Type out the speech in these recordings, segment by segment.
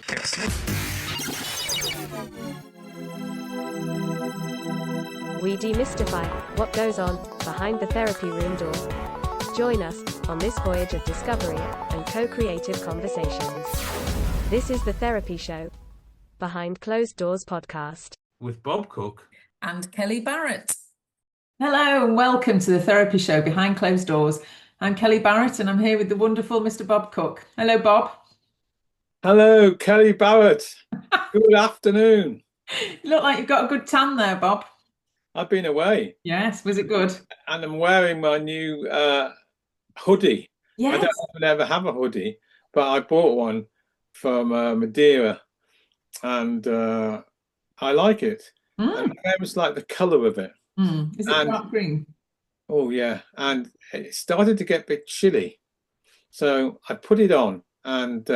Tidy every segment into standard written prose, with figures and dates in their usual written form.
We demystify what goes on behind the therapy room door. Join us on this voyage of discovery and co-creative conversations. This is the Therapy Show, Behind Closed Doors podcast. With Bob Cooke and Kellie Barratt. Hello and welcome to the Therapy Show Behind Closed Doors. I'm Kellie Barratt and I'm here with the wonderful Mr. Bob Cooke. Hello, Bob. Hello, Kellie Barratt. Good afternoon. You look like you've got a good tan there, Bob. I've been away. Yes, was it good? And I'm wearing my new hoodie. Yes. I don't often ever have a hoodie, but I bought one from Madeira and I like it. And I almost like the colour of it. Is it dark green? Oh, yeah. And it started to get a bit chilly. So I put it on and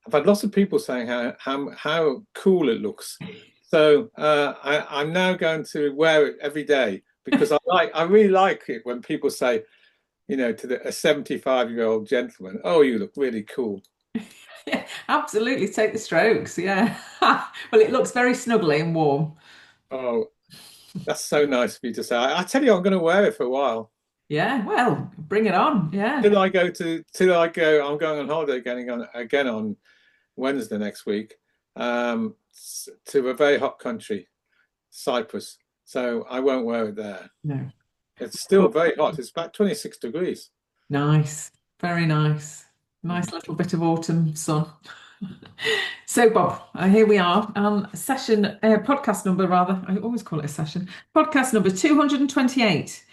I've had lots of people saying how cool it looks. So I'm now going to wear it every day because I really like it when people say, you know, to a 75-year-old gentleman, "Oh, you look really cool." Yeah, absolutely. Take the strokes. Yeah. Well, it looks very snuggly and warm. Oh, that's so nice of you to say. I tell you, I'm going to wear it for a while. Yeah. Well, bring it on. Yeah. I'm going on holiday again on Wednesday next week. To a very hot country, Cyprus. So I won't wear it there. No. It's still very hot. It's about 26 degrees. Nice. Very nice. Nice little bit of autumn sun. So, Bob, here we are. Podcast number, rather. I always call it a session. Podcast number 228.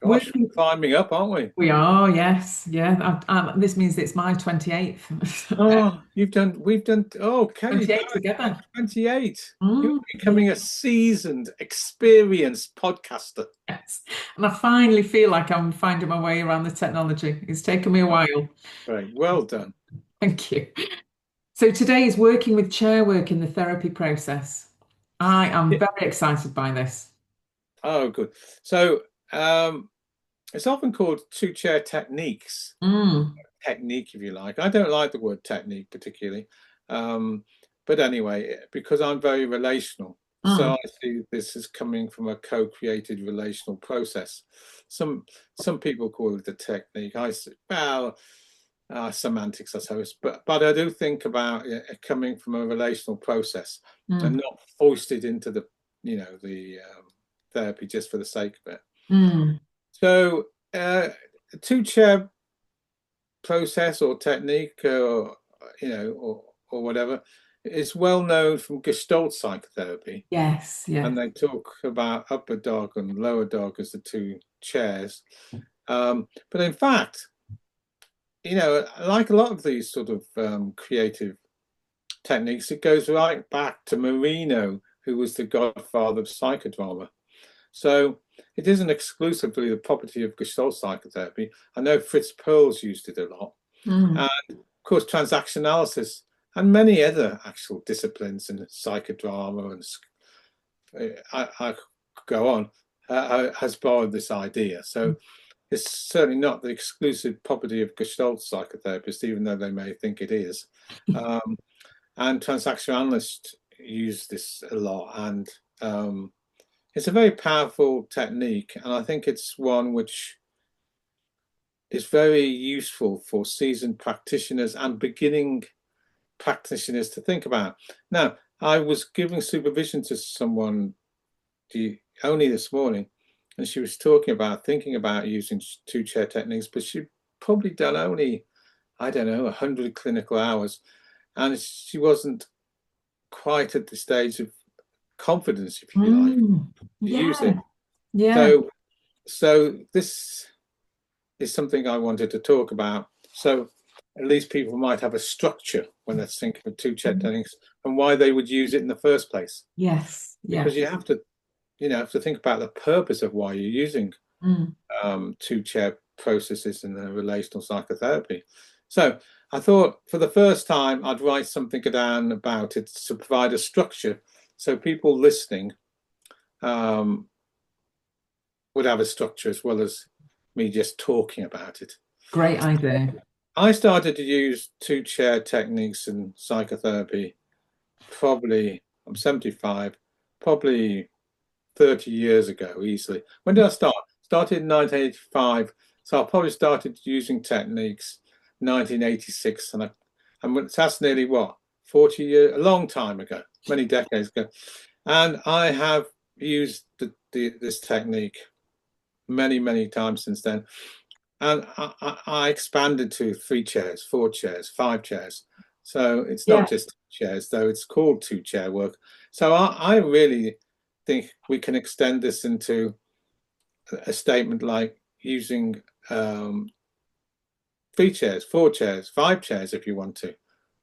Gosh, we're climbing up, aren't we? We are, yes. Yeah. This means it's my 28th. Oh, we've done, Kellie, 28 together. 28. You're becoming a seasoned, experienced podcaster. Yes. And I finally feel like I'm finding my way around the technology. It's taken me a while. Great. Well done. Thank you. So today is working with chair work in the therapy process. I am very excited by this. Oh, good. So, it's often called two-chair techniques. Technique, if you like. I don't like the word technique particularly. But anyway, because I'm very relational, so I see this as coming from a co-created relational process. Some people call it a technique. I say, well, semantics, I suppose. But I do think about it coming from a relational process and not foisted into the therapy just for the sake of it. So a two-chair process or technique or whatever is well known from Gestalt psychotherapy. Yes, yeah. And they talk about upper dog and lower dog as the two chairs. But in fact, like a lot of these sort of creative techniques, it goes right back to Marino, who was the godfather of psychodrama. So it isn't exclusively the property of Gestalt psychotherapy. I know Fritz Perls used it a lot. And of course, transaction analysis and many other actual disciplines in psychodrama and I could go on, has borrowed this idea. So it's certainly not the exclusive property of Gestalt psychotherapists, even though they may think it is. And transaction analysts use this a lot. And it's a very powerful technique, and I think it's one which is very useful for seasoned practitioners and beginning practitioners to think about. Now, I was giving supervision to someone only this morning, and she was thinking about using two-chair techniques, but she'd probably done only, 100 clinical hours, and she wasn't quite at the stage of confidence, if you like, to use it. Yeah. So this is something I wanted to talk about. So at least people might have a structure when they're thinking of two-chair techniques and why they would use it in the first place. Yes. Because you have to think about the purpose of why you're using two-chair processes in the relational psychotherapy. So I thought for the first time I'd write something down about it to provide a structure so people listening would have a structure as well as me just talking about it. Great idea. I started to use two-chair techniques in psychotherapy probably, I'm 75, probably 30 years ago, easily. When did I start? Started in 1985, so I probably started using techniques 1986, and that's nearly what, 40 years, a long time ago, many decades ago. And I have used this technique many times since then. And I expanded to 3 chairs, 4 chairs, 5 chairs. So it's not just chairs, though it's called two-chair work. So I really think we can extend this into a statement like using 3 chairs, 4 chairs, 5 chairs if you want to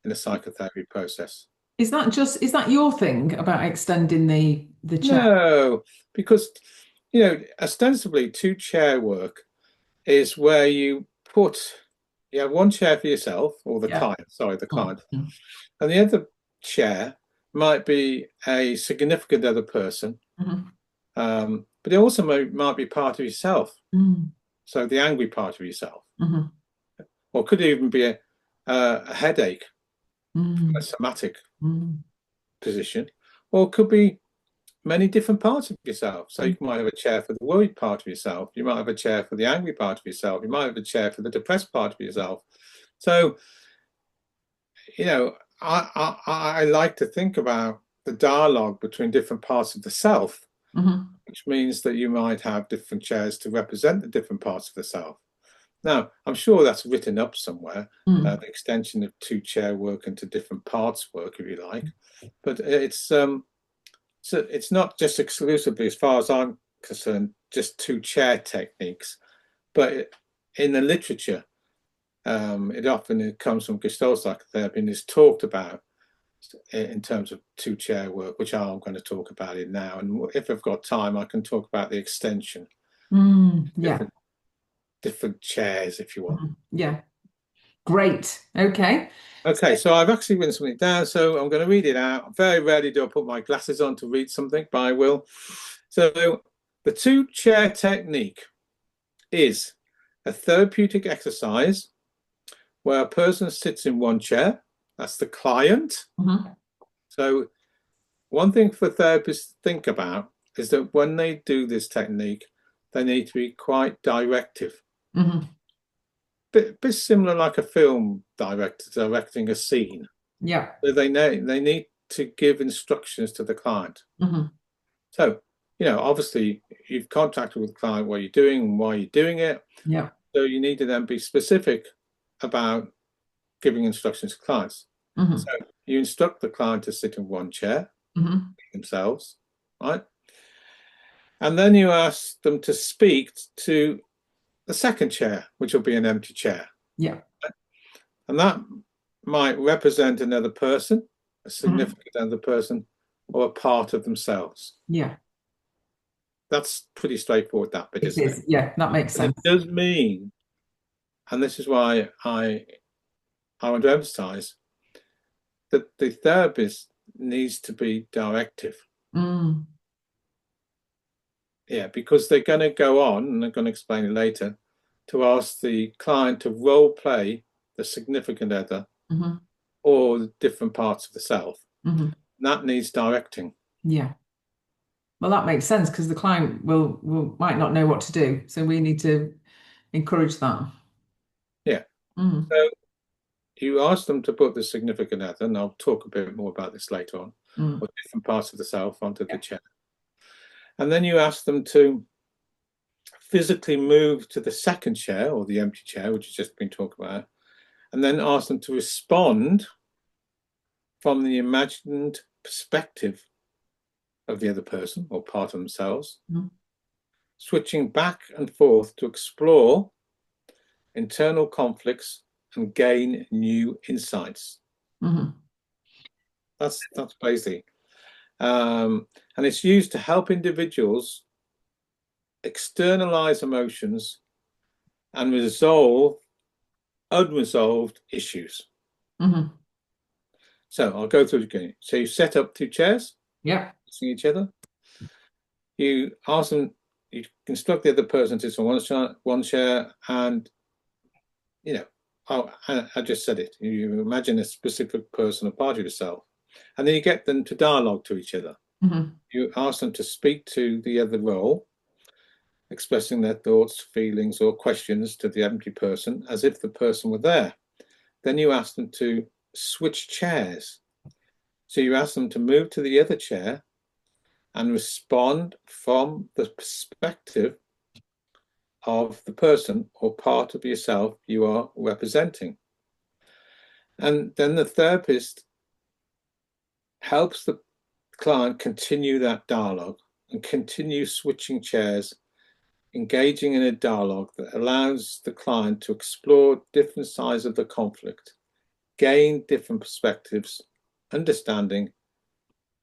in a psychotherapy process. Is that your thing about extending the chair? No, because ostensibly two-chair work is where you have 1 chair for yourself or the client, the client, and the other chair might be a significant other person, but it also might be part of yourself. So the angry part of yourself, or could even be a headache, a somatic position, or could be many different parts of yourself. So you might have a chair for the worried part of yourself. You might have a chair for the angry part of yourself. You might have a chair for the depressed part of yourself. So, I like to think about the dialogue between different parts of the self, which means that you might have different chairs to represent the different parts of the self. Now, I'm sure that's written up somewhere, the extension of two-chair work into different parts work, if you like. But it's not just exclusively, as far as I'm concerned, just two-chair techniques, but in the literature, it comes from Gestalt psychotherapy and is talked about in terms of two-chair work, which I'm going to talk about it now. And if I've got time, I can talk about the extension. Different chairs, if you want. Yeah. Great. Okay. Okay, so I've actually written something down, so I'm going to read it out. Very rarely do I put my glasses on to read something, but I will. So the two-chair technique is a therapeutic exercise where a person sits in 1 chair. That's the client. So one thing for therapists to think about is that when they do this technique, they need to be quite directive. Bit similar like a film director directing a scene. Yeah. So they need to give instructions to the client. So, obviously you've contacted with the client what you're doing and why you're doing it. Yeah. So you need to then be specific about giving instructions to clients. So you instruct the client to sit in 1 chair themselves, right? And then you ask them to speak to the 2nd chair, which will be an empty chair. Yeah. And that might represent another person, a significant other person, or a part of themselves. Yeah. That's pretty straightforward, that bit, isn't it? Yeah, that makes sense. It does mean, and this is why I want to emphasize, that the therapist needs to be directive. Yeah, because they're going to go on, and I'm going to explain it later, to ask the client to role play the significant other or the different parts of the self. That needs directing. Yeah. Well, that makes sense because the client might not know what to do. So we need to encourage that. Yeah. So you ask them to put the significant other, and I'll talk a bit more about this later on, or different parts of the self onto the chair. And then you ask them to physically move to the 2nd chair or the empty chair, which has just been talked about, and then ask them to respond from the imagined perspective of the other person or part of themselves, switching back and forth to explore internal conflicts and gain new insights. That's basically. And it's used to help individuals externalize emotions and resolve unresolved issues. So I'll go through it again. So you set up 2 chairs, facing each other. You ask them, you instruct the other person to sit on one chair, and oh, I just said it. You imagine a specific person, a part of yourself, and then you get them to dialogue to each other. Mm-hmm. You ask them to speak to the other role, expressing their thoughts, feelings, or questions to the empty person as if the person were there. Then you ask them to switch chairs. So you ask them to move to the other chair and respond from the perspective of the person or part of yourself you are representing. And then the therapist helps the client continue that dialogue and continue switching chairs, engaging in a dialogue that allows the client to explore different sides of the conflict, gain different perspectives, understanding,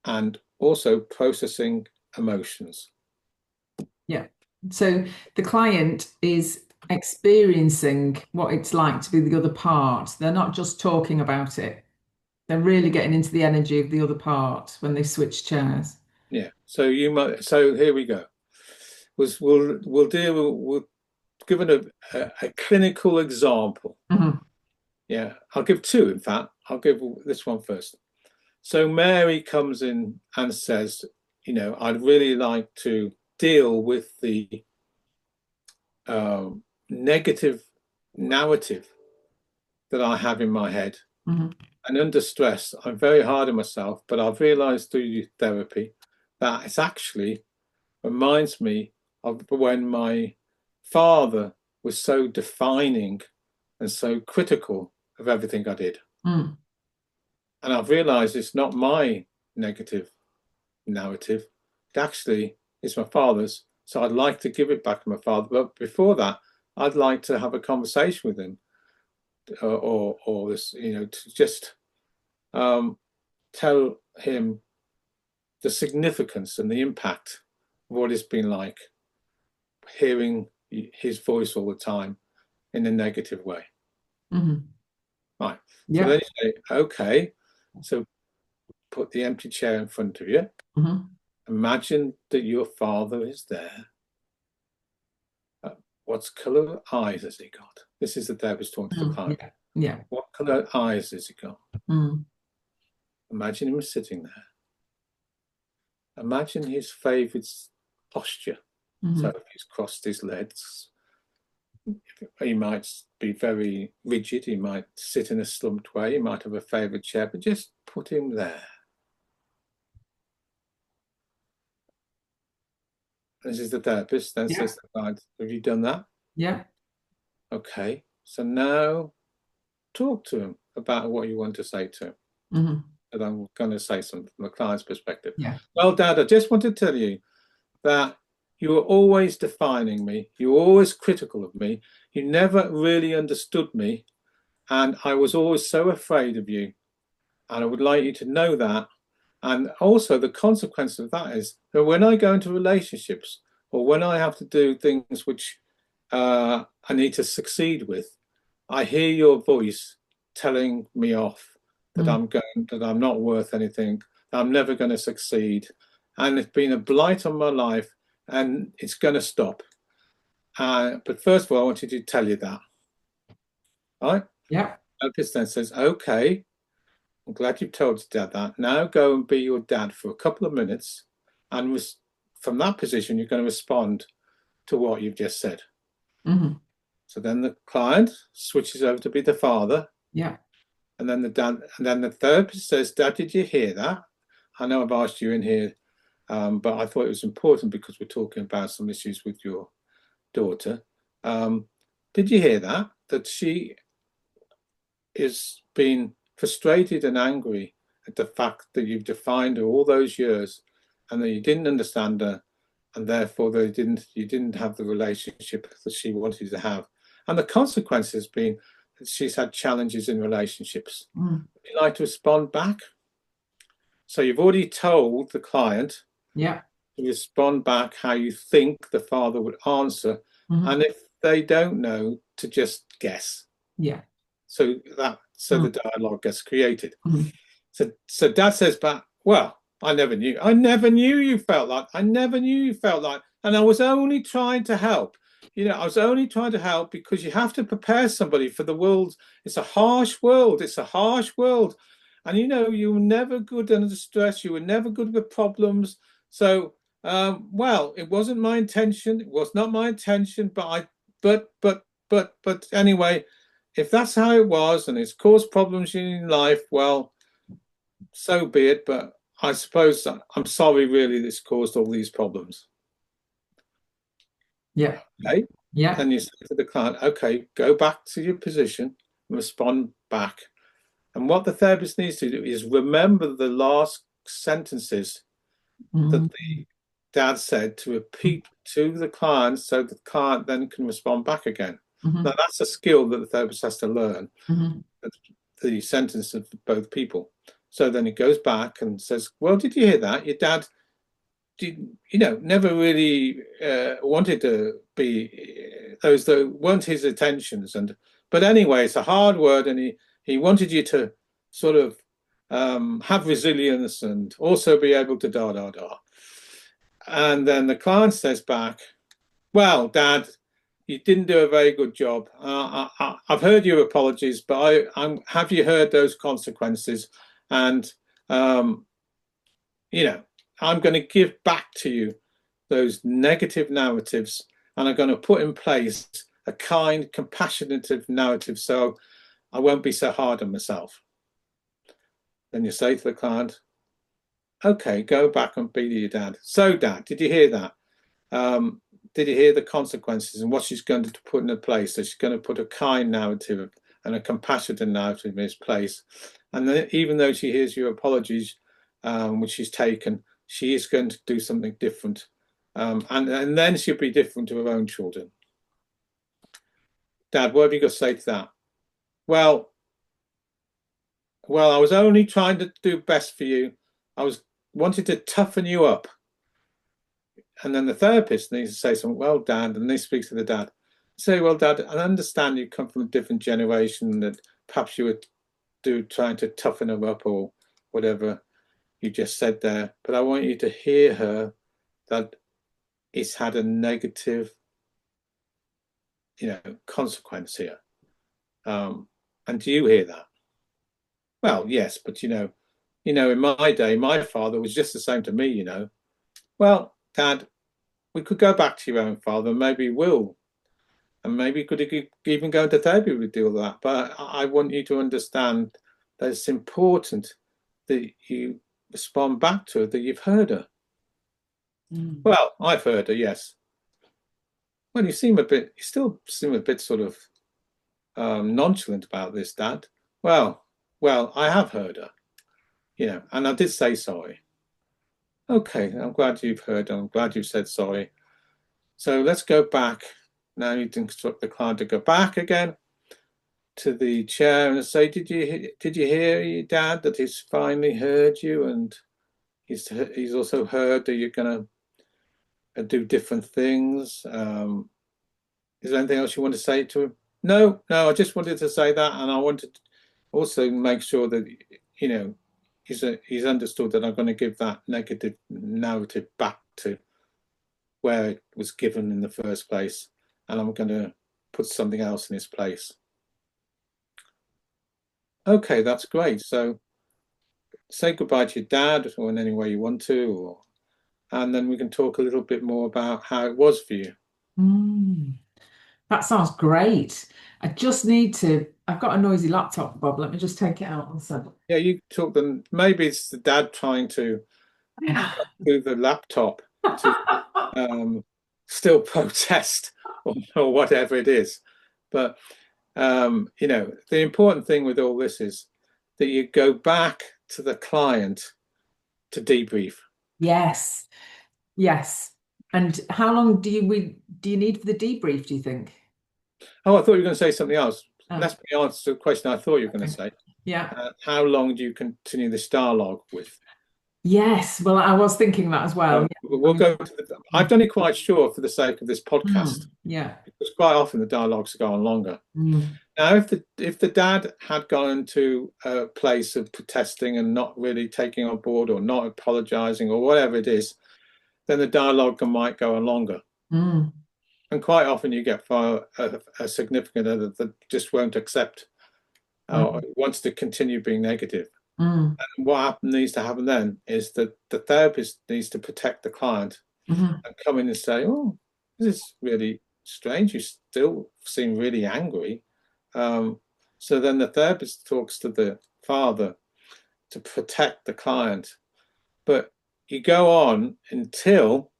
and also processing emotions. Yeah. So the client is experiencing what it's like to be the other part. They're not just talking about it. They're really getting into the energy of the other part when they switch chairs. Yeah. So you might. So here we go. We'll deal. We'll give it a clinical example. Mm-hmm. Yeah, I'll give two. In fact, I'll give this one first. So Mary comes in and says, I'd really like to deal with the negative narrative that I have in my head. Mm-hmm. And under stress, I'm very hard on myself, but I've realized through therapy that it's actually reminds me of when my father was so defining and so critical of everything I did. Mm. And I've realized it's not my negative narrative. It actually is my father's. So I'd like to give it back to my father. But before that, I'd like to have a conversation with him or this, to just tell him the significance and the impact of what it's been like hearing his voice all the time in a negative way. Mm-hmm. Right. Yeah. So then you say, okay, so put the empty chair in front of you. Mm-hmm. Imagine that your father is there. What colour eyes has he got? This is the therapist talking to the client. Yeah. What colour eyes has he got? Mm. Imagine him sitting there. Imagine his favourite posture. Mm-hmm. So if he's crossed his legs, he might be very rigid. He might sit in a slumped way. He might have a favourite chair, but just put him there. This is the therapist. Then says the client, have you done that? Yeah. Okay. So now talk to him about what you want to say to him. Mm-hmm. And I'm going to say something from the client's perspective. Yeah. Well, Dad, I just want to tell you that you were always defining me. You were always critical of me. You never really understood me. And I was always so afraid of you. And I would like you to know that. And also the consequence of that is that when I go into relationships or when I have to do things which I need to succeed with, I hear your voice telling me off that I'm not worth anything, that I'm never going to succeed. And it's been a blight on my life and it's going to stop. But first of all, I wanted to tell you that. All right? Yeah. Therapist then says, okay, I'm glad you've told your dad that. Now go and be your dad for a couple of minutes. And from that position, you're going to respond to what you've just said. Mm-hmm. So then the client switches over to be the father. Yeah. And then the dad, and then the therapist says, Dad, did you hear that? I know I've asked you in here, but I thought it was important because we're talking about some issues with your daughter. Did you hear that? That she is being frustrated and angry at the fact that you've defined her all those years and that you didn't understand her and therefore you didn't have the relationship that she wanted to have. And the consequence has been that she's had challenges in relationships. Would you like to respond back? So you've already told the client to respond back how you think the father would answer. Mm-hmm. And if they don't know, to just guess. Yeah. So the dialogue gets created. Mm-hmm. So Dad says back, well, I never knew you felt like, and I was only trying to help. I was only trying to help because you have to prepare somebody for the world. It's a harsh world. It's a harsh world. And, you were never good under stress. You were never good with problems. So, well, it wasn't my intention. It was not my intention. But anyway, if that's how it was and it's caused problems in life, well, so be it. But I suppose I'm sorry, really, this caused all these problems. Yeah. Okay. Yeah. And you say to the client, okay, go back to your position and respond back. And what the therapist needs to do is remember the last sentences that the dad said to repeat to the client so the client then can respond back again. Now, that's a skill that the therapist has to learn, the sentence of both people. So then he goes back and says, well, did you hear that? Your dad never really wanted to be those that weren't his intentions. But anyway, it's a hard word, and he wanted you to sort of have resilience and also be able to da da da. And then the client says back, well, Dad, you didn't do a very good job. I've heard your apologies, but have you heard those consequences? And I'm going to give back to you those negative narratives, and I'm going to put in place a kind, compassionate narrative so I won't be so hard on myself. Then you say to the client, okay, go back and be to your dad. So, Dad, did you hear that? Did you hear the consequences and what she's going to put in place? So she's going to put a kind narrative and a compassionate narrative in its place. And then, even though she hears your apologies, which she's taken, she is going to do something different. And then she'll be different to her own children. Dad, what have you got to say to that? Well, I was only trying to do best for you. I wanted to toughen you up. And then the therapist needs to say something, well, Dad, and they speak to the dad. Say, well, Dad, I understand you come from a different generation, that perhaps you were trying to toughen her up or whatever you just said there. But I want you to hear her that it's had a negative, consequence here. And do you hear that? Well, yes, but in my day, my father was just the same to me, Well, Dad, we could go back to your own father, maybe will, and maybe you could even go into therapy with all that. But I want you to understand that it's important that you respond back to her, that you've heard her. Well, I've heard her, yes. Well, you still seem a bit sort of nonchalant about this, Dad. Well, I have heard her, and I did say sorry. Okay, I'm glad you've heard. I'm glad you've said sorry. So let's go back. Now you instruct the client to go back again to the chair and say, did you hear your dad that he's finally heard you, and he's also heard that you're going to do different things? Is there anything else you want to say to him? No, I just wanted to say that, and I wanted to also make sure that he's understood that I'm going to give that negative narrative back to where it was given in the first place, and I'm going to put something else in its place. Okay, that's great. So say goodbye to your dad, or in any way you want to, and then we can talk a little bit more about how it was for you. That sounds great. I just need to, I've got a noisy laptop, Bob. Let me just take it out. Yeah, you talk them. Maybe it's the dad trying to do the laptop to still protest or whatever it is. But, the important thing with all this is that you go back to the client to debrief. Yes. And how long do you need for the debrief, do you think? Oh, I thought you were going to say something else. Let's be honest to the question I thought you were going to say. Yeah. How long do you continue this dialogue with? Yes. Well, I was thinking that as well. We'll go to I've done it quite short for the sake of this podcast. Yeah. Because quite often the dialogues go on longer. Now, if the dad had gone to a place of protesting and not really taking on board or not apologizing or whatever it is, then the dialogue might go on longer. And quite often you get for a significant other that just won't accept or wants to continue being negative. And what needs to happen then is that the therapist needs to protect the client and come in and say, oh, this is really strange. You still seem really angry. So then the therapist talks to the father to protect the client. But you go on until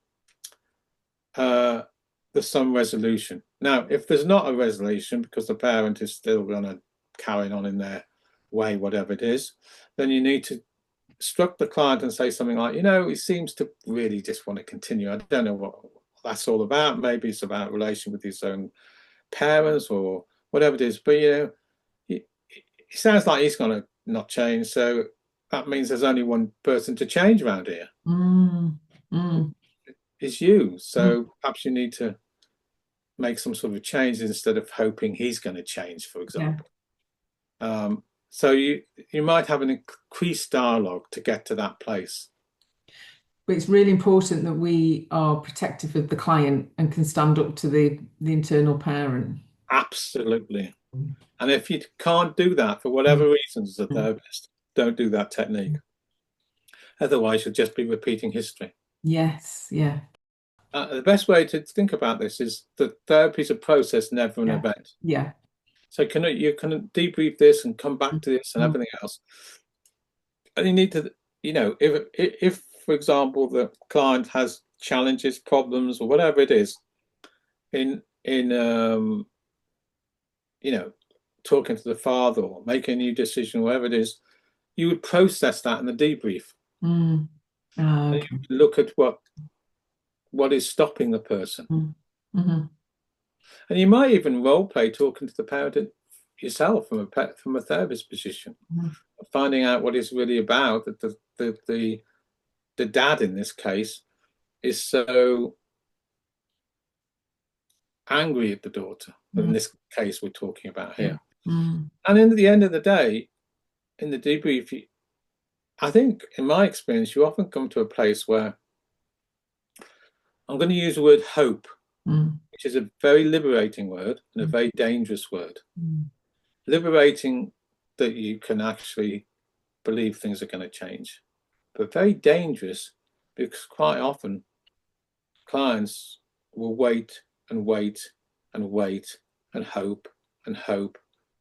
there's some resolution. Now, if there's not a resolution because the parent is still going to carry on in their way, whatever it is, then you need to instruct the client and say something like, he seems to really just want to continue. I don't know what that's all about. Maybe it's about relation with his own parents or whatever it is. But, it sounds like he's going to not change. So that means there's only one person to change around here. It's you. So perhaps you need to make some sort of change instead of hoping he's going to change, for example. So you might have an increased dialogue to get to that place. But it's really important that we are protective of the client and can stand up to the internal parent. Absolutely. And if you can't do that for whatever reasons as a therapist, don't do that technique. Otherwise, you'll just be repeating history. Yes, yeah. The best way to think about this is that therapy is a process, never an event. Yeah. So you can debrief this and come back to this and everything else. And you need to, if for example the client has challenges, problems, or whatever it is, in talking to the father or making a new decision, whatever it is, you would process that in the debrief. Okay. You look at what is stopping the person. And you might even role play talking to the parent yourself from a therapist position, finding out what it's really about. That the dad in this case is so angry at the daughter. But in this case, we're talking about here. And in the end of the day, in the debrief, I think, in my experience, you often come to a place where I'm going to use the word hope, which is a very liberating word and a very dangerous word. Liberating that you can actually believe things are going to change, but very dangerous because quite often clients will wait and wait and wait and hope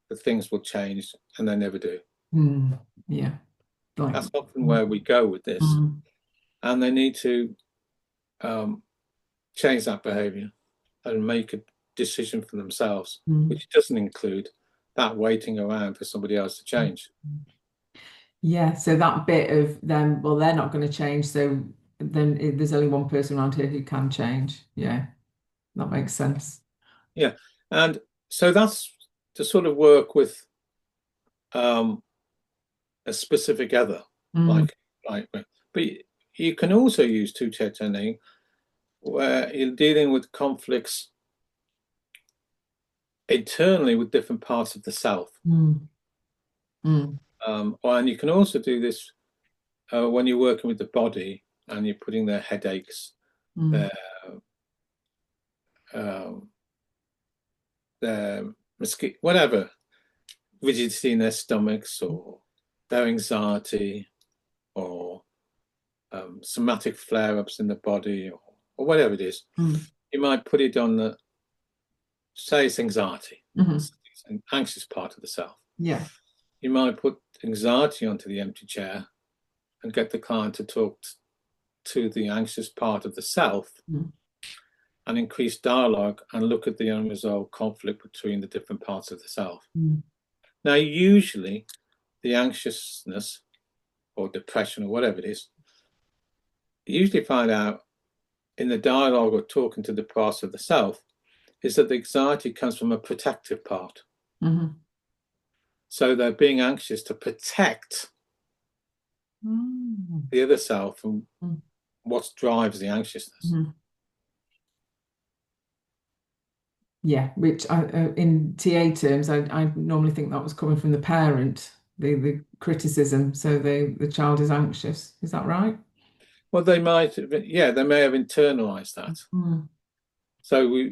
that things will change, and they never do. Yeah. That's often where we go with this. And they need to change that behavior and make a decision for themselves, which doesn't include that waiting around for somebody else to change. Yeah, so that bit of them, well, they're not going to change, so then there's only one person around here who can change. Yeah, that makes sense. Yeah, and so that's to sort of work with a specific other, like, but you can also use two-chair technique where you're dealing with conflicts internally with different parts of the self. And you can also do this when you're working with the body and you're putting their headaches, their whatever, rigidity in their stomachs or their anxiety or somatic flare-ups in the body or whatever it is. You might put it on the, say it's anxiety, it's an anxious part of the self. Yeah. You might put anxiety onto the empty chair and get the client to talk to the anxious part of the self and increase dialogue and look at the unresolved conflict between the different parts of the self. Now, usually the anxiousness or depression or whatever it is, you usually find out in the dialogue or talking to the parts of the self is that the anxiety comes from a protective part. So they're being anxious to protect the other self from what drives the anxiousness. Yeah, which in TA terms, I normally think that was coming from the parent, the criticism. So the child is anxious. Is that right? Well, they might, they may have internalized that. So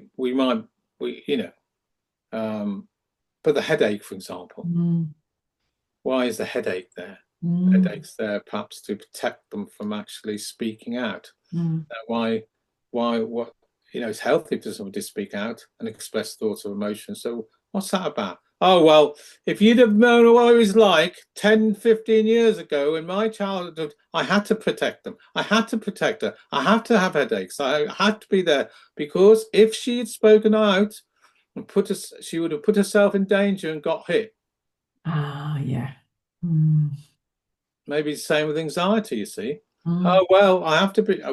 but the headache, for example, why is the headache there? The headache's there perhaps to protect them from actually speaking out. Why, what, it's healthy for somebody to speak out and express thoughts or emotions. So what's that about? Oh, well, if you'd have known what it was like 10, 15 years ago in my childhood, I had to protect them. I had to protect her. I had to have headaches. I had to be there because if she had spoken out and she would have put herself in danger and got hit. Yeah. Maybe it's the same with anxiety, you see. Oh, well,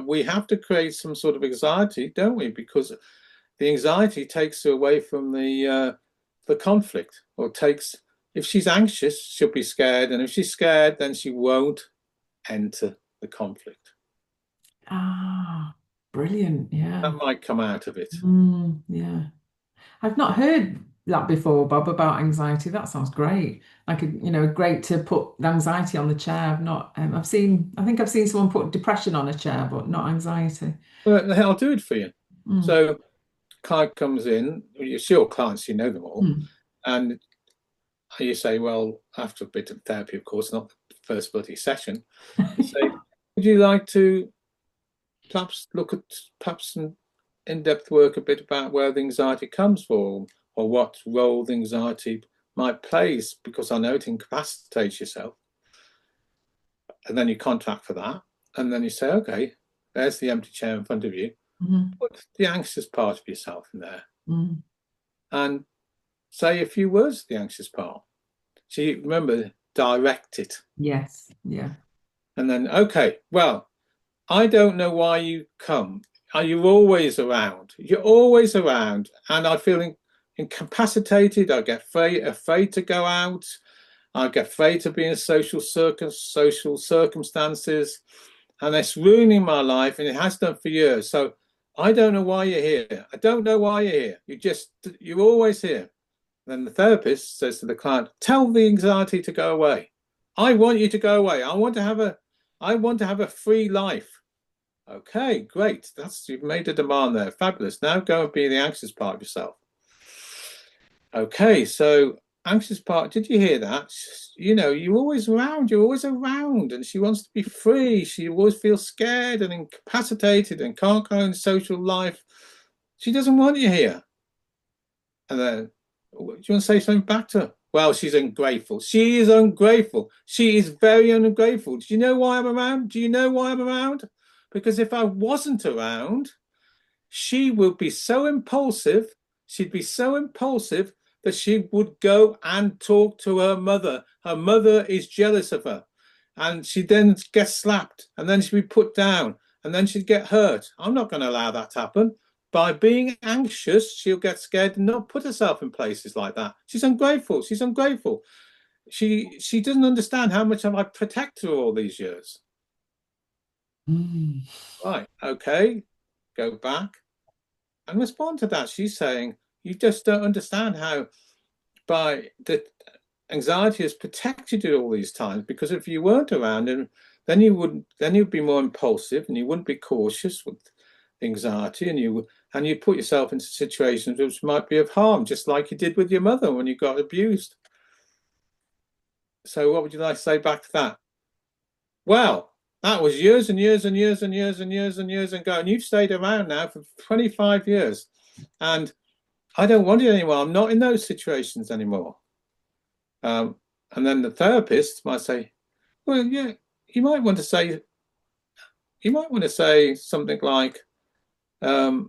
we have to create some sort of anxiety, don't we? Because the anxiety takes her away from the conflict, or if she's anxious, she'll be scared. And if she's scared, then she won't enter the conflict. Brilliant. Yeah. That might come out of it. Yeah. I've not heard that before, Bob, about anxiety. That sounds great. Like, great to put anxiety on the chair. I've not, I think I've seen someone put depression on a chair, but not anxiety. Well, I'll do it for you. So, client comes in, it's your clients, you know them all, and you say, well, after a bit of therapy, of course, not the first bloody session, you say, would you like to perhaps look at some in-depth work a bit about where the anxiety comes from, or what role the anxiety might play, because I know it incapacitates yourself. And then you contract for that, and then you say, okay, there's the empty chair in front of you. Put the anxious part of yourself in there, and say a few words to the anxious part. So you remember, direct it. Yes. Yeah. And then, okay, well, I don't know why you come. You're always around. You're always around, and I feel incapacitated. I get afraid to go out. I get afraid to be in social circumstances, and it's ruining my life, and it has done for years. So I don't know why you're here. I don't know why you're here. You're always here. Then the therapist says to the client, tell the anxiety to go away. I want you to go away. I want to have a free life. Okay, great. You've made a demand there. Fabulous. Now go and be the anxious part of yourself. Okay, so anxious part, did you hear that? You're always around, and she wants to be free. She always feels scared and incapacitated and can't go in social life. She doesn't want you here. And then, do you want to say something back to her? Well, she's ungrateful. She is ungrateful. She is very ungrateful. Do you know why I'm around? Do you know why I'm around? Because if I wasn't around, she would be so impulsive. She'd be so impulsive that she would go and talk to her mother. Her mother is jealous of her. And she then gets slapped, and then she'd be put down, and then she'd get hurt. I'm not going to allow that to happen. By being anxious, she'll get scared and not put herself in places like that. She's ungrateful. She's ungrateful. She doesn't understand how much I've protected her all these years. Right, okay, go back and respond to that. She's saying, you just don't understand how by the anxiety has protected you all these times, because if you weren't around, and then you'd be more impulsive, and you wouldn't be cautious with anxiety, and you put yourself into situations which might be of harm, just like you did with your mother when you got abused. So what would you like to say back to that? Well, that was years and years and years and years and years and years ago, and you've stayed around now for 25 years, and I don't want it anymore. I'm not in those situations anymore. And then the therapist might say, well, yeah, you might want to say something like that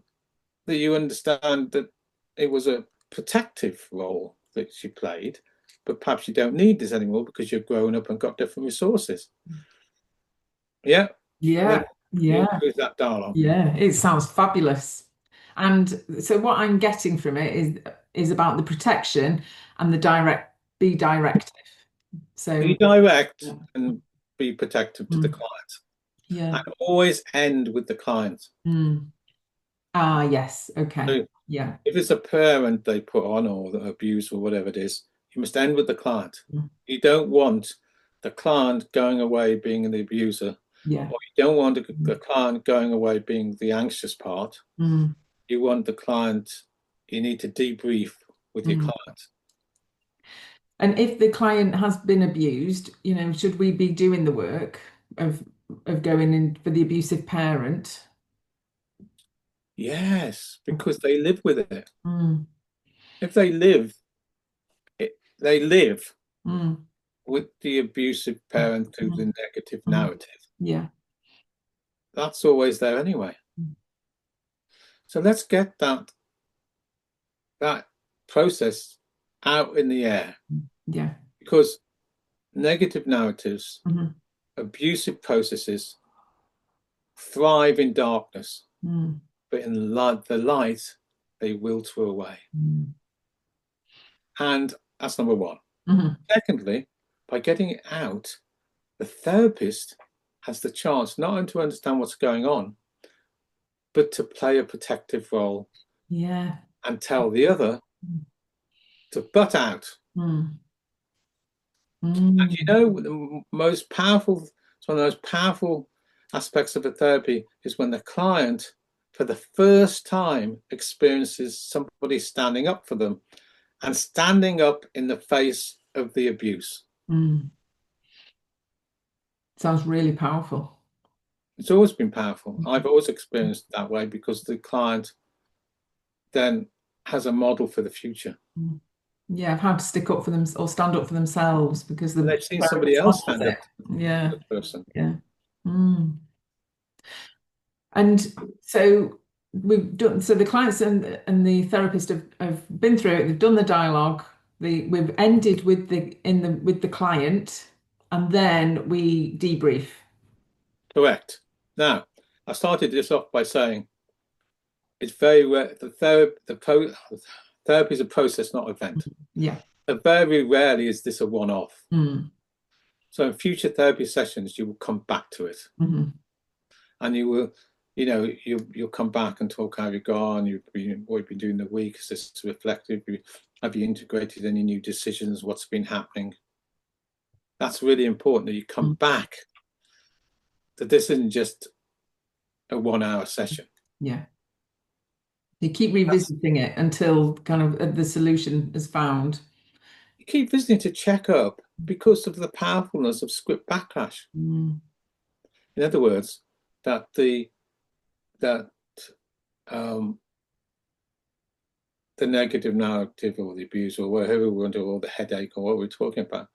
you understand that it was a protective role that she played, but perhaps you don't need this anymore because you've grown up and got different resources. Yeah. Yeah. Use that dialogue. Yeah, it sounds fabulous. And so what I'm getting from it is about the protection and be directive. So be direct and be protective to the client. Yeah. And always end with the client. Yes. Okay. So yeah. If it's a parent they put on, or the abuse, or whatever it is, you must end with the client. You don't want the client going away being the abuser. Yeah. Or you don't want the client going away being the anxious part. you want the client, you need to debrief with your client. And if the client has been abused, should we be doing the work of going in for the abusive parent? Yes, because they live with it. Mm. If they live Mm. with the abusive parent through the negative narrative. Yeah. That's always there anyway. So let's get that process out in the air. Yeah. Because negative narratives, abusive processes thrive in darkness, but in the light, they wilter away. And that's number one. Secondly, by getting it out, the therapist has the chance not only to understand what's going on, but to play a protective role. Yeah. And tell the other to butt out. And the most powerful, it's one of the most powerful aspects of a therapy is when the client, for the first time, experiences somebody standing up for them and standing up in the face of the abuse. Sounds really powerful. It's always been powerful. I've always experienced it that way because the client then has a model for the future. Yeah, I've had to stick up for them or stand up for themselves because they've seen somebody else stand up to the person. Yeah. And so we've done, so the clients and the therapist have been through it, they've done the dialogue, we've ended with the client, and then we debrief. Correct. Now, I started this off by saying it's very rare. Therapy is a process, not an event. Yeah. Very rarely is this a one-off. So in future therapy sessions, you will come back to it, and you will, you'll come back and talk how you've gone. What you've been doing the week. Is this reflective? Have you integrated any new decisions? What's been happening? That's really important that you come back. That this isn't just a 1 hour session. Yeah. You keep revisiting it until kind of the solution is found. You keep visiting to check up because of the powerfulness of script backlash. In other words, that the negative narrative or the abuse or whatever we're under, or the headache or what we're talking about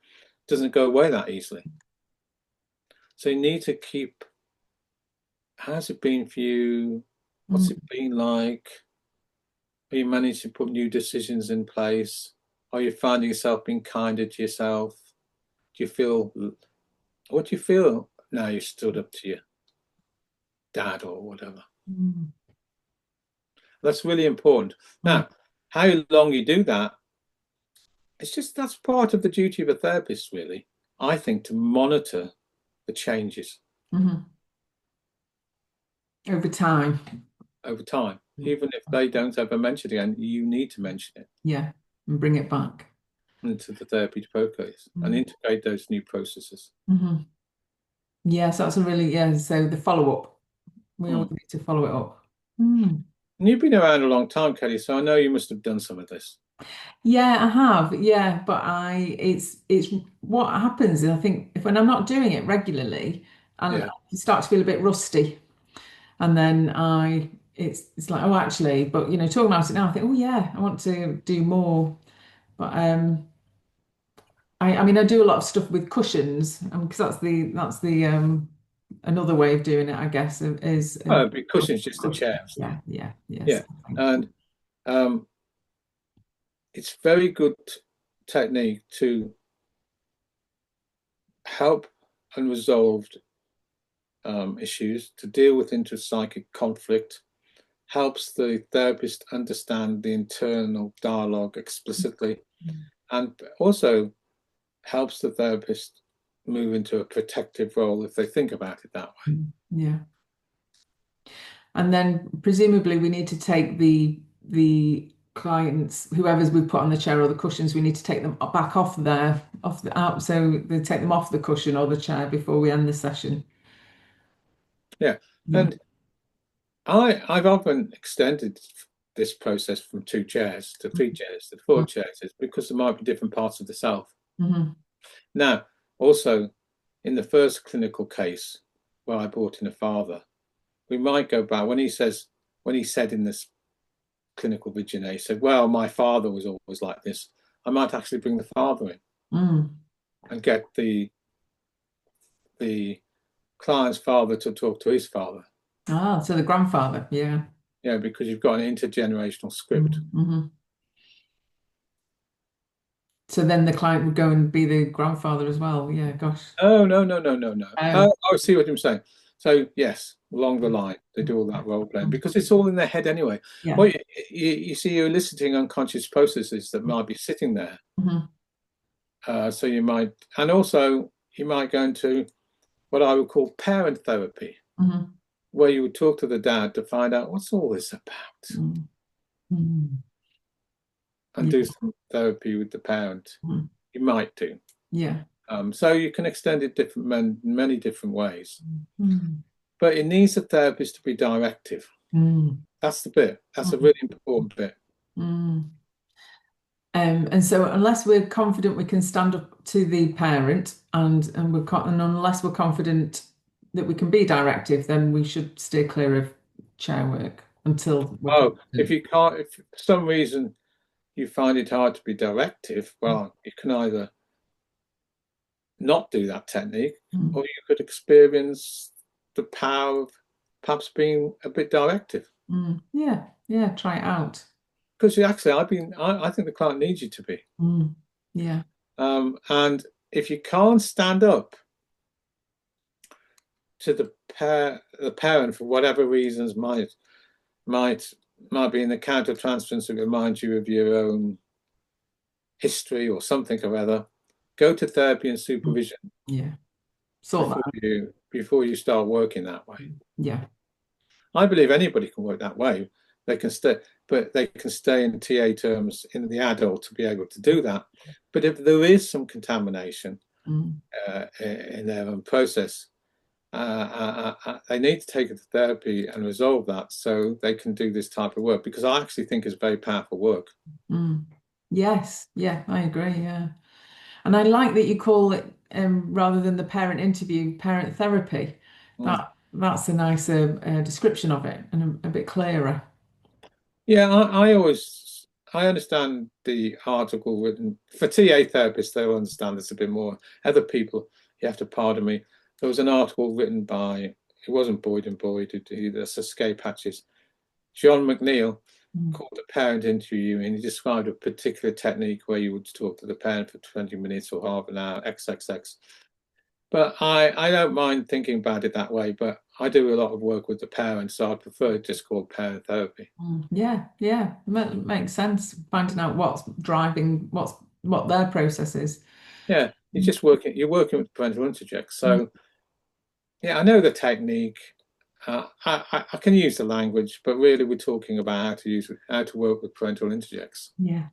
doesn't go away that easily. So you need to keep, how's it been for you? What's it been like? Are you managing to put new decisions in place? Are you finding yourself being kinder to yourself? What do you feel now you stood up to your dad or whatever? That's really important. Now, how long you do that, that's part of the duty of a therapist, really, I think, to monitor the changes. Over time. Even if they don't ever mention it again, you need to mention it. Yeah, and bring it back into the therapy process and integrate those new processes. Yes, that's so the follow-up. We all need to follow it up. And you've been around a long time, Kelly, so I know you must have done some of this. Yeah, I have. Yeah, but it's what happens is I think when I'm not doing it regularly and I start to feel a bit rusty, and then it's like, oh, actually, but talking about it now, I think, oh yeah, I want to do more. But I mean, I do a lot of stuff with cushions, because that's the another way of doing it, I guess, is cushions, just a chair. Yeah. And it's very good technique to help unresolved issues, to deal with intrapsychic conflict, helps the therapist understand the internal dialogue explicitly, and also helps the therapist move into a protective role if they think about it that way. Yeah. And then presumably we need to take the clients, whoever's we put on the chair or the cushions, we need to take them back off out, so they take them off the cushion or the chair before we end the session. Yeah. And I've often extended this process from 2 chairs to 3 chairs to 4 chairs because there might be different parts of the self. Now, also, in the first clinical case where I brought in a father, we might go back when he said in this clinical vision, he said, well, my father was always like this. I might actually bring the father in and get the client's father to talk to his father. Ah, so the grandfather, yeah. Yeah, because you've got an intergenerational script. So then the client would go and be the grandfather as well. Yeah, gosh. Oh, no. Oh. I see what you're saying. So yes, along the line, they do all that role playing because it's all in their head anyway. Yeah. Well, you see, you're eliciting unconscious processes that might be sitting there. So you might, and also you might go into what I would call parent therapy, where you would talk to the dad to find out what's all this about, and do some therapy with the parent. You might do. Yeah. So you can extend it many different ways. But it needs a therapist to be directive. That's the bit. That's a really important bit. And so unless we're confident we can stand up to the parent and unless we're confident that we can be directive, then we should steer clear of chair work until if you can't, if for some reason you find it hard to be directive, well, you can either not do that technique, or you could experience the power of perhaps being a bit directive. Yeah, try it out. Because actually, I think the client needs you to be. Yeah. And if you can't stand up to the parent for whatever reasons might be in the countertransference that reminds you of your own history or something or other, go to therapy and supervision. Yeah. Before you start working that way. Yeah. I believe anybody can work that way. They can stay, but they can stay in TA terms in the adult to be able to do that. But if there is some contamination in their own process, they need to take it to therapy and resolve that so they can do this type of work, because I actually think it's very powerful work. Yes, yeah, I agree. Yeah, and I like that you call it rather than the parent interview, parent therapy. That's a nicer description of it and a bit clearer. Yeah, I understand the article written for TA therapists. They'll understand this a bit more. Other people, you have to pardon me. There was an article written by, it wasn't Boyd and Boyd, that's Escape Hatches, John McNeil, called The Parent Interview, and he described a particular technique where you would talk to the parent for 20 minutes or half an hour, XXX. But I don't mind thinking about it that way, but I do a lot of work with the parents, so I prefer it just called parent therapy. Yeah, makes sense. Finding out what's driving, what their process is. Yeah, you're working with parental interjects. So yeah, I know the technique. I can use the language, but really we're talking about how to work with parental interjects. Yeah.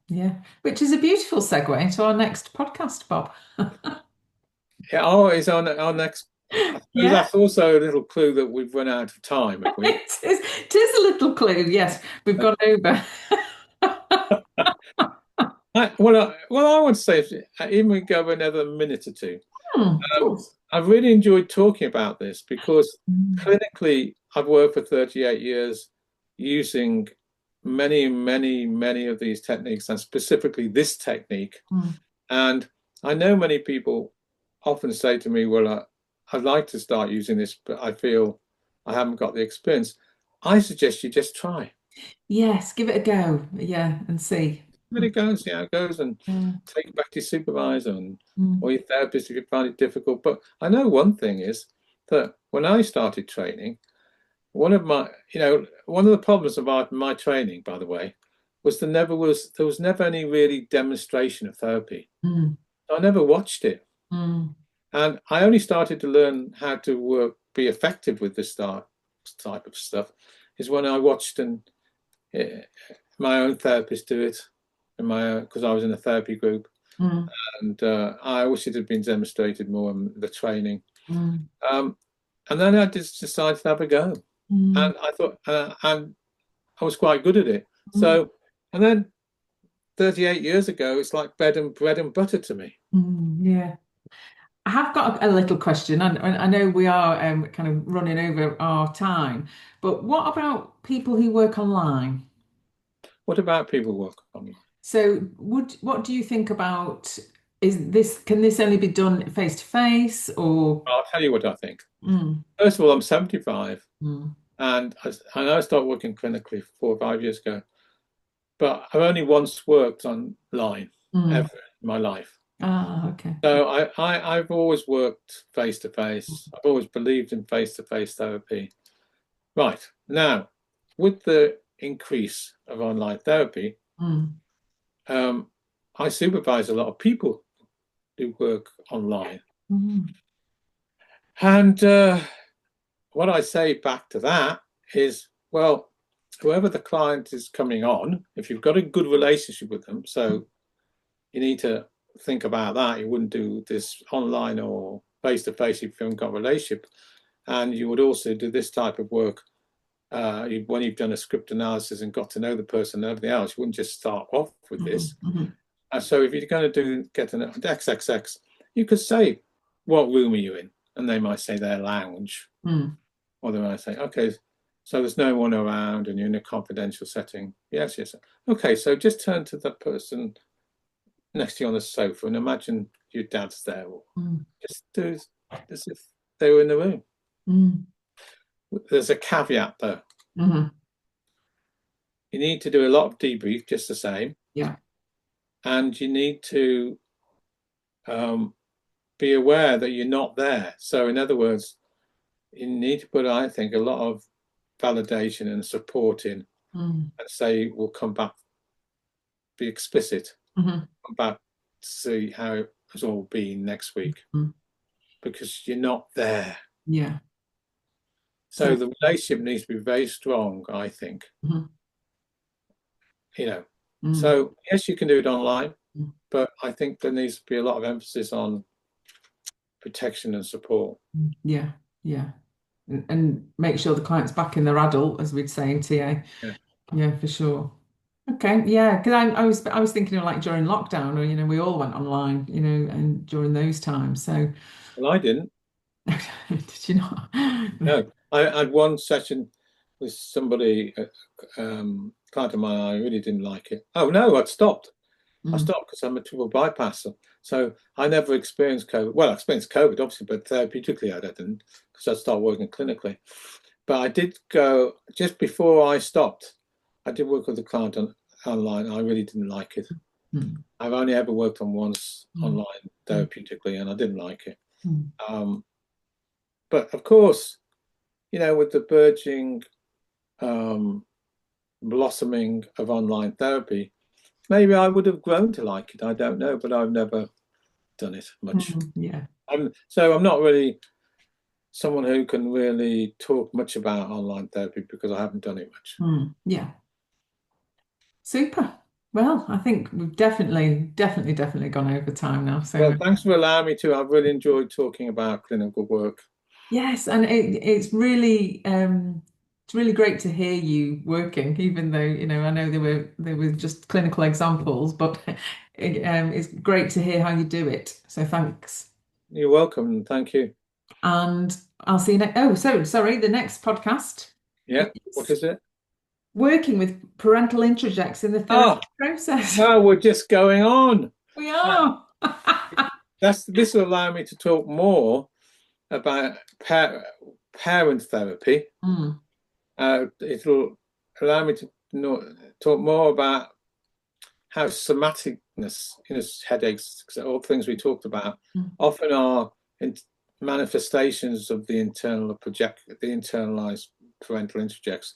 Which is a beautiful segue to our next podcast, Bob. Yeah, it's on our next. That's also a little clue that we've run out of time. It is a little clue. Yes, we've gone over. I want to say, even we go another minute or two. I've really enjoyed talking about this because clinically, I've worked for 38 years using many of these techniques, and specifically this technique. And I know many people often say to me, well, I'd like to start using this, but I feel I haven't got the experience. I suggest you just try. Yes, give it a go. Yeah, and see. Give it a go and see how it goes, and take it back to your supervisor or your therapist if you find it difficult. But I know one thing is that when I started training, one of the problems about my training, by the way, was there was never any really demonstration of therapy. I never watched it. And I only started to learn how to be effective with this type of stuff is when I watched my own therapist do it, because I was in a therapy group, and I wish it had been demonstrated more in the training. And then I just decided to have a go. And I thought, and I was quite good at it. So, and then 38 years ago, it's like bread and butter to me. Yeah. I have got a little question, and I know we are kind of running over our time, but what about people who work online? What about people work online? So what do you think about, can this only be done face to face, or? I'll tell you what I think. Mm, First of all, I'm 75, mm, and I started working clinically 4 or 5 years ago, but I've only once worked online ever in my life. okay. So I've always worked face to face. I've always believed in face to face therapy. Right now, with the increase of online therapy, I supervise a lot of people who work online. And what I say back to that is, well, whoever the client is coming on, if you've got a good relationship with them, so you need to think about that. You wouldn't do this online or face to face if you haven't got a relationship. And you would also do this type of work when you've done a script analysis and got to know the person and everything else. You wouldn't just start off with this. So if you're going to get an XXX, you could say, what room are you in? And they might say their lounge. Or they might say, okay, so there's no one around and you're in a confidential setting. Yes. Okay, so just turn to the person next to you on the sofa and imagine your dad's there. Or just do as if they were in the room. There's a caveat though. You need to do a lot of debrief just the same. Yeah. And you need to be aware that you're not there. So in other words, you need to put, I think, a lot of validation and support in and say, we'll come back, be explicit, come back to see how it's all been next week, because you're not there. Yeah. So the relationship needs to be very strong, I think. So yes, you can do it online, but I think there needs to be a lot of emphasis on protection and support. Yeah. And make sure the client's back in their adult, as we'd say in TA. Yeah, for sure. Okay, yeah, because I was thinking of like during lockdown, or we all went online, and during those times. So, well, I didn't. Did you not? No, I had one session with somebody, client of mine. I really didn't like it. Oh no, I'd stopped. I stopped because I'm a triple bypasser. So I never experienced COVID. Well, I experienced COVID, obviously, but therapeutically I didn't, because I started working clinically. But I did go, just before I stopped, I did work with a client online. I really didn't like it. I've only ever worked on once online therapeutically, and I didn't like it. But of course, with the burgeoning blossoming of online therapy, maybe I would have grown to like it. I don't know, but I've never done it much. So I'm not really someone who can really talk much about online therapy because I haven't done it much. Yeah. Super. Well, I think we've definitely gone over time now. So well, thanks for allowing me to. I've really enjoyed talking about clinical work. Yes, and it's really great to hear you working, even though I know they were just clinical examples, but it's great to hear how you do it. So thanks. You're welcome. Thank you. And I'll see you next. Oh, so sorry. The next podcast. Yeah. What is it? Working with parental introjects in the therapy process. No, we're just going on. We are. This will allow me to talk more about parent therapy. It'll allow me to talk more about how somaticness, headaches, all things we talked about, often are manifestations of the internalized parental introjects.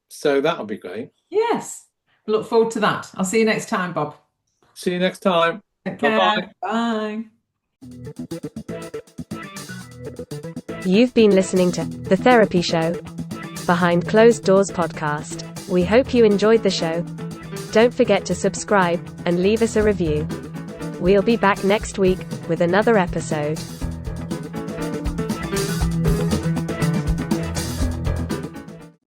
So that'll be great. Yes. I look forward to that. I'll see you next time, Bob. See you next time. Bye-bye. Bye. You've been listening to The Therapy Show, Behind Closed Doors podcast. We hope you enjoyed the show. Don't forget to subscribe and leave us a review. We'll be back next week with another episode.